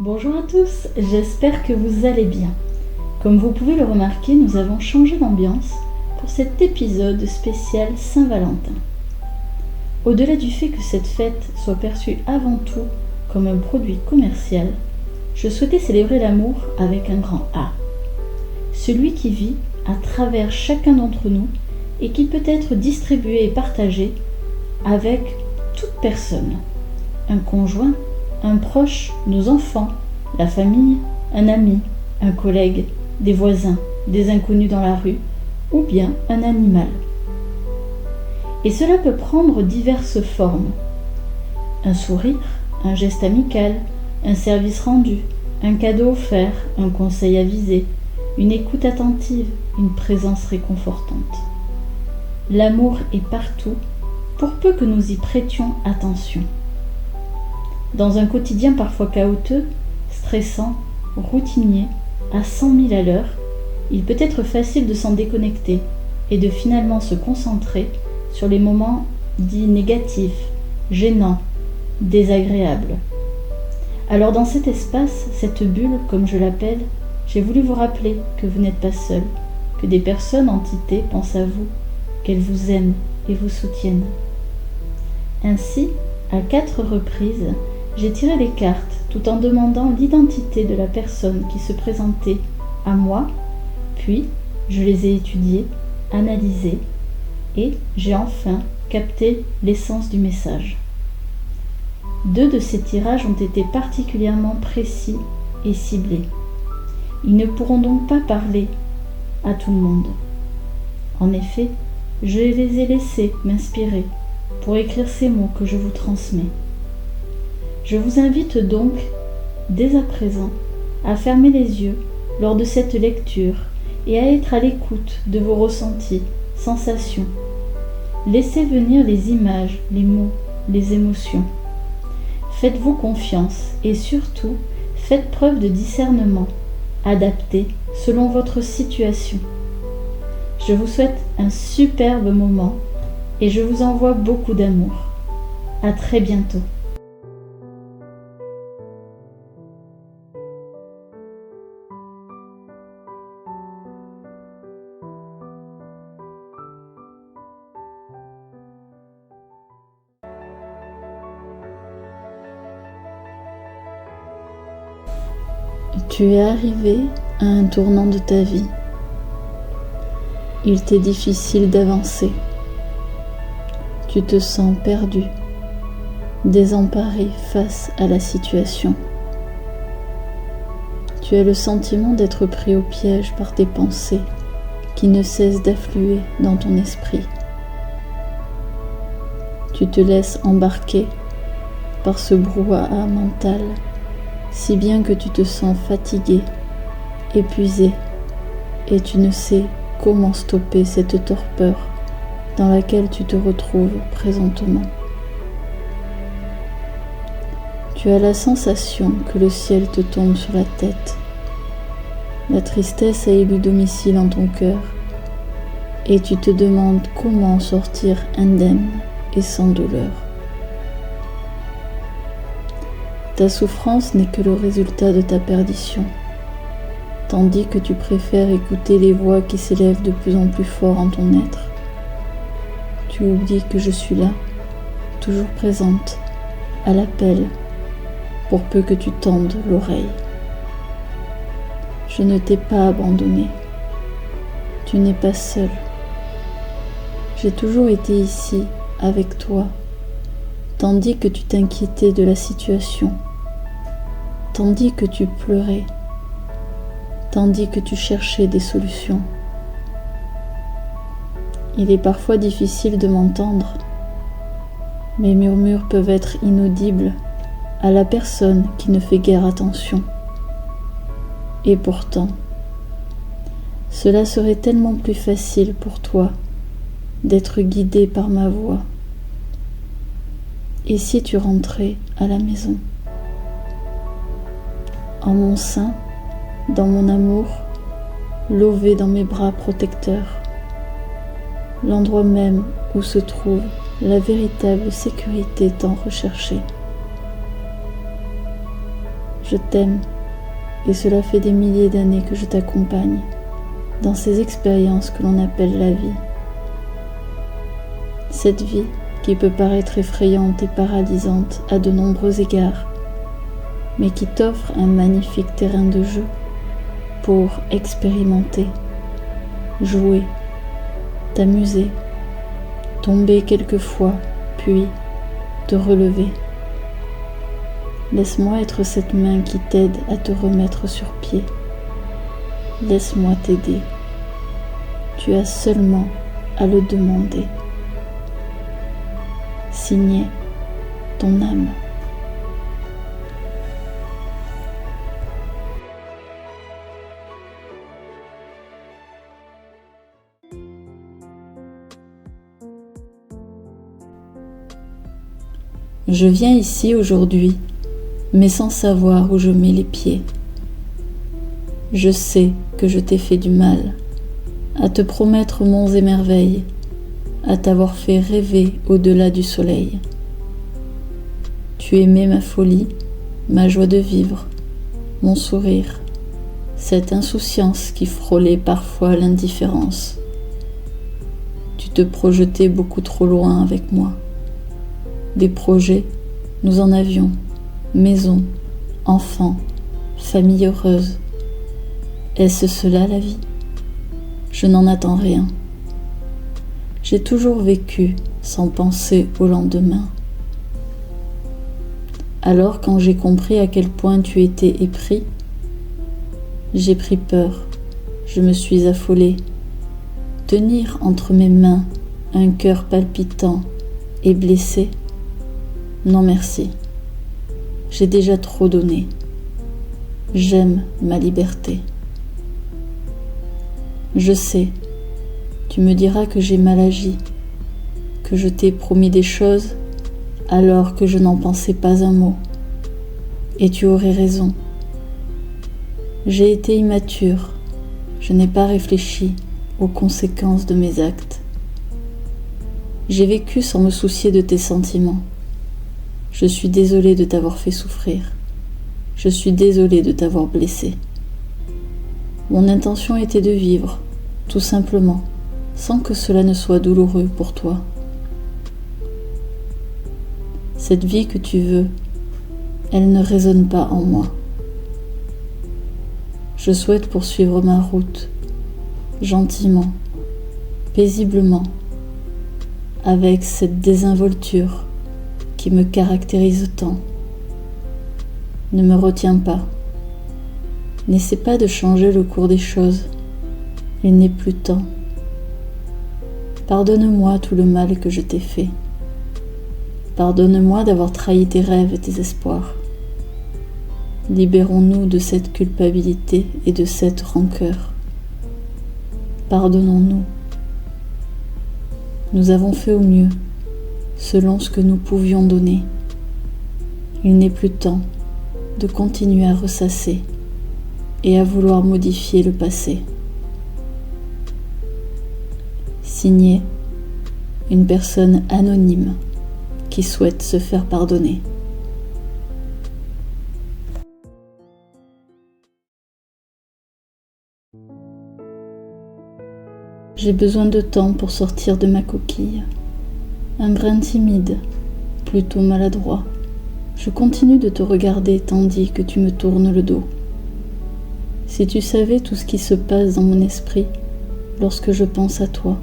Bonjour à tous, j'espère que vous allez bien. Comme vous pouvez le remarquer, nous avons changé d'ambiance pour cet épisode spécial Saint-Valentin. Au-delà du fait que cette fête soit perçue avant tout comme un produit commercial, je souhaitais célébrer l'amour avec un grand A. Celui qui vit à travers chacun d'entre nous et qui peut être distribué et partagé avec toute personne. Un conjoint, un proche, nos enfants, la famille, un ami, un collègue, des voisins, des inconnus dans la rue, ou bien un animal. Et cela peut prendre diverses formes. Un sourire, un geste amical, un service rendu, un cadeau offert, un conseil avisé, une écoute attentive, une présence réconfortante. L'amour est partout, pour peu que nous y prêtions attention. Dans un quotidien parfois chaotique, stressant, routinier, à 100 000 à l'heure, il peut être facile de s'en déconnecter et de finalement se concentrer sur les moments dits négatifs, gênants, désagréables. Alors dans cet espace, cette bulle, comme je l'appelle, j'ai voulu vous rappeler que vous n'êtes pas seul, que des personnes, entités pensent à vous, qu'elles vous aiment et vous soutiennent. Ainsi, à 4 reprises, j'ai tiré les cartes tout en demandant l'identité de la personne qui se présentait à moi, puis je les ai étudiées, analysées et j'ai enfin capté l'essence du message. 2 de ces tirages ont été particulièrement précis et ciblés. Ils ne pourront donc pas parler à tout le monde. En effet, je les ai laissés m'inspirer pour écrire ces mots que je vous transmets. Je vous invite donc, dès à présent, à fermer les yeux lors de cette lecture et à être à l'écoute de vos ressentis, sensations. Laissez venir les images, les mots, les émotions. Faites-vous confiance et surtout, faites preuve de discernement, adapté selon votre situation. Je vous souhaite un superbe moment et je vous envoie beaucoup d'amour. À très bientôt. Tu es arrivé à un tournant de ta vie. Il t'est difficile d'avancer. Tu te sens perdu, désemparé face à la situation. Tu as le sentiment d'être pris au piège par tes pensées qui ne cessent d'affluer dans ton esprit. Tu te laisses embarquer par ce brouhaha mental, si bien que tu te sens fatigué, épuisé, et tu ne sais comment stopper cette torpeur dans laquelle tu te retrouves présentement. Tu as la sensation que le ciel te tombe sur la tête. La tristesse a élu domicile en ton cœur, et tu te demandes comment sortir indemne et sans douleur. Ta souffrance n'est que le résultat de ta perdition, tandis que tu préfères écouter les voix qui s'élèvent de plus en plus fort en ton être. Tu oublies que je suis là, toujours présente, à l'appel, pour peu que tu tendes l'oreille. Je ne t'ai pas abandonné. Tu n'es pas seul. J'ai toujours été ici, avec toi, tandis que tu t'inquiétais de la situation, tandis que tu pleurais, tandis que tu cherchais des solutions. Il est parfois difficile de m'entendre. Mes murmures peuvent être inaudibles à la personne qui ne fait guère attention. Et pourtant, cela serait tellement plus facile pour toi d'être guidé par ma voix. Et si tu rentrais à la maison, en mon sein, dans mon amour, lové dans mes bras protecteurs, l'endroit même où se trouve la véritable sécurité tant recherchée. Je t'aime, et cela fait des milliers d'années que je t'accompagne dans ces expériences que l'on appelle la vie. Cette vie qui peut paraître effrayante et paralysante à de nombreux égards, mais qui t'offre un magnifique terrain de jeu pour expérimenter, jouer, t'amuser, tomber quelquefois, puis te relever. Laisse-moi être cette main qui t'aide à te remettre sur pied. Laisse-moi t'aider. Tu as seulement à le demander. Signé ton âme. Je viens ici aujourd'hui, mais sans savoir où je mets les pieds. Je sais que je t'ai fait du mal, à te promettre monts et merveilles, à t'avoir fait rêver au-delà du soleil. Tu aimais ma folie, ma joie de vivre, mon sourire, cette insouciance qui frôlait parfois l'indifférence. Tu te projetais beaucoup trop loin avec moi. Des projets, nous en avions, maison, enfants, famille heureuse. Est-ce cela la vie? Je n'en attends rien. J'ai toujours vécu sans penser au lendemain. Alors quand j'ai compris à quel point tu étais épris, j'ai pris peur, je me suis affolée. Tenir entre mes mains un cœur palpitant et blessé, non merci. J'ai déjà trop donné. J'aime ma liberté. Je sais, tu me diras que j'ai mal agi, que je t'ai promis des choses alors que je n'en pensais pas un mot. Et tu aurais raison. J'ai été immature, je n'ai pas réfléchi aux conséquences de mes actes. J'ai vécu sans me soucier de tes sentiments. Je suis désolée de t'avoir fait souffrir. Je suis désolée de t'avoir blessé. Mon intention était de vivre, tout simplement, sans que cela ne soit douloureux pour toi. Cette vie que tu veux, elle ne résonne pas en moi. Je souhaite poursuivre ma route, gentiment, paisiblement, avec cette désinvolture qui me caractérise tant. Ne me retiens pas. N'essaie pas de changer le cours des choses. Il n'est plus temps. Pardonne-moi tout le mal que je t'ai fait. Pardonne-moi d'avoir trahi tes rêves et tes espoirs. Libérons-nous de cette culpabilité et de cette rancœur. Pardonnons-nous. Nous avons fait au mieux, selon ce que nous pouvions donner. Il n'est plus temps de continuer à ressasser et à vouloir modifier le passé. Signé, une personne anonyme qui souhaite se faire pardonner. J'ai besoin de temps pour sortir de ma coquille. Un brin timide, plutôt maladroit. Je continue de te regarder tandis que tu me tournes le dos. Si tu savais tout ce qui se passe dans mon esprit lorsque je pense à toi.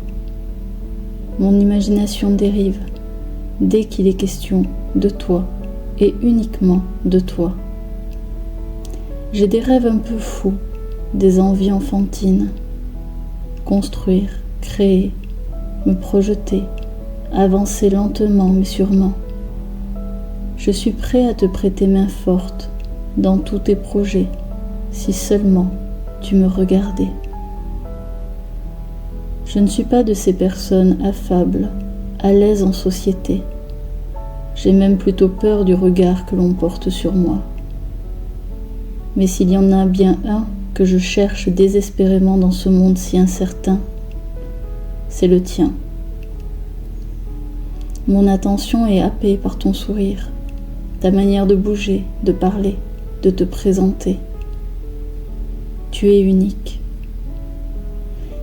Mon imagination dérive dès qu'il est question de toi et uniquement de toi. J'ai des rêves un peu fous, des envies enfantines. Construire, créer, me projeter, avancer lentement mais sûrement. Je suis prêt à te prêter main forte dans tous tes projets, si seulement tu me regardais. Je ne suis pas de ces personnes affables, à l'aise en société. J'ai même plutôt peur du regard que l'on porte sur moi. Mais s'il y en a bien un que je cherche désespérément dans ce monde si incertain, c'est le tien. Mon attention est happée par ton sourire, ta manière de bouger, de parler, de te présenter. Tu es unique.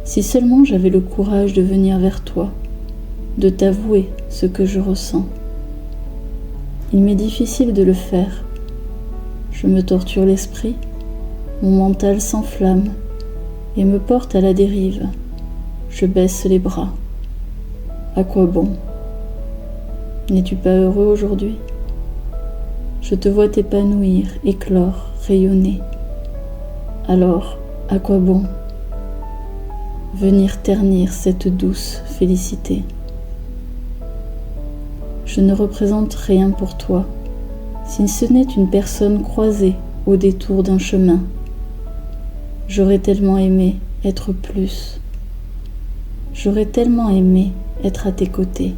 Si seulement j'avais le courage de venir vers toi, de t'avouer ce que je ressens. Il m'est difficile de le faire. Je me torture l'esprit, mon mental s'enflamme et me porte à la dérive. Je baisse les bras. À quoi bon? N'es-tu pas heureux aujourd'hui? Je te vois t'épanouir, éclore, rayonner. Alors, à quoi bon venir ternir cette douce félicité? Je ne représente rien pour toi, si ce n'est une personne croisée au détour d'un chemin. J'aurais tellement aimé être plus. J'aurais tellement aimé être à tes côtés,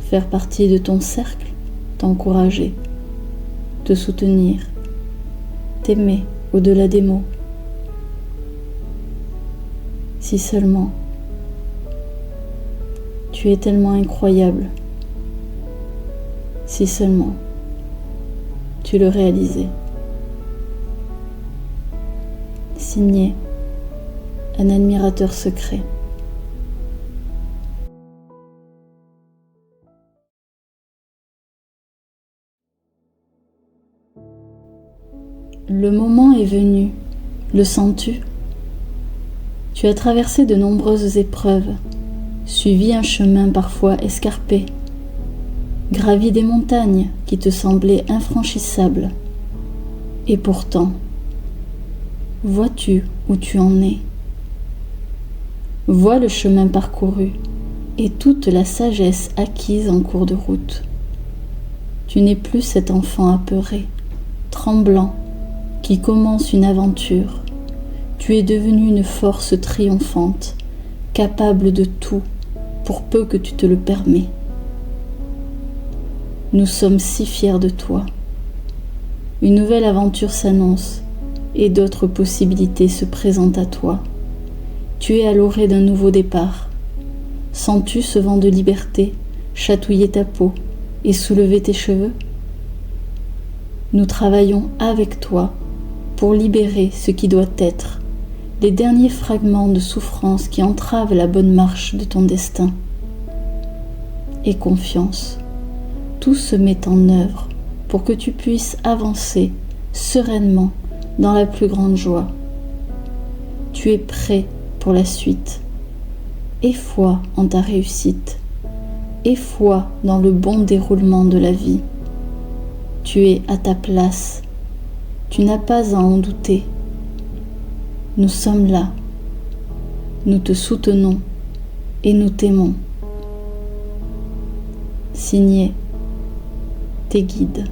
faire partie de ton cercle, t'encourager, te soutenir, t'aimer au-delà des mots. Si seulement tu es tellement incroyable, si seulement tu le réalisais. Signé un admirateur secret. Le moment est venu, le sens-tu? Tu as traversé de nombreuses épreuves, suivi un chemin parfois escarpé, gravi des montagnes qui te semblaient infranchissables. Et pourtant, vois-tu où tu en es? Vois le chemin parcouru et toute la sagesse acquise en cours de route. Tu n'es plus cet enfant apeuré, tremblant, qui commence une aventure. Tu es devenu une force triomphante, capable de tout, pour peu que tu te le permets. Nous sommes si fiers de toi. Une nouvelle aventure s'annonce et d'autres possibilités se présentent à toi. Tu es à l'orée d'un nouveau départ. Sens-tu ce vent de liberté chatouiller ta peau et soulever tes cheveux? Nous travaillons avec toi pour libérer ce qui doit être, les derniers fragments de souffrance qui entravent la bonne marche de ton destin. Aie confiance, tout se met en œuvre pour que tu puisses avancer sereinement dans la plus grande joie. Tu es prêt pour la suite. Aie foi en ta réussite. Aie foi dans le bon déroulement de la vie. Tu es à ta place. Tu n'as pas à en douter. Nous sommes là. Nous te soutenons et nous t'aimons. Signé tes guides.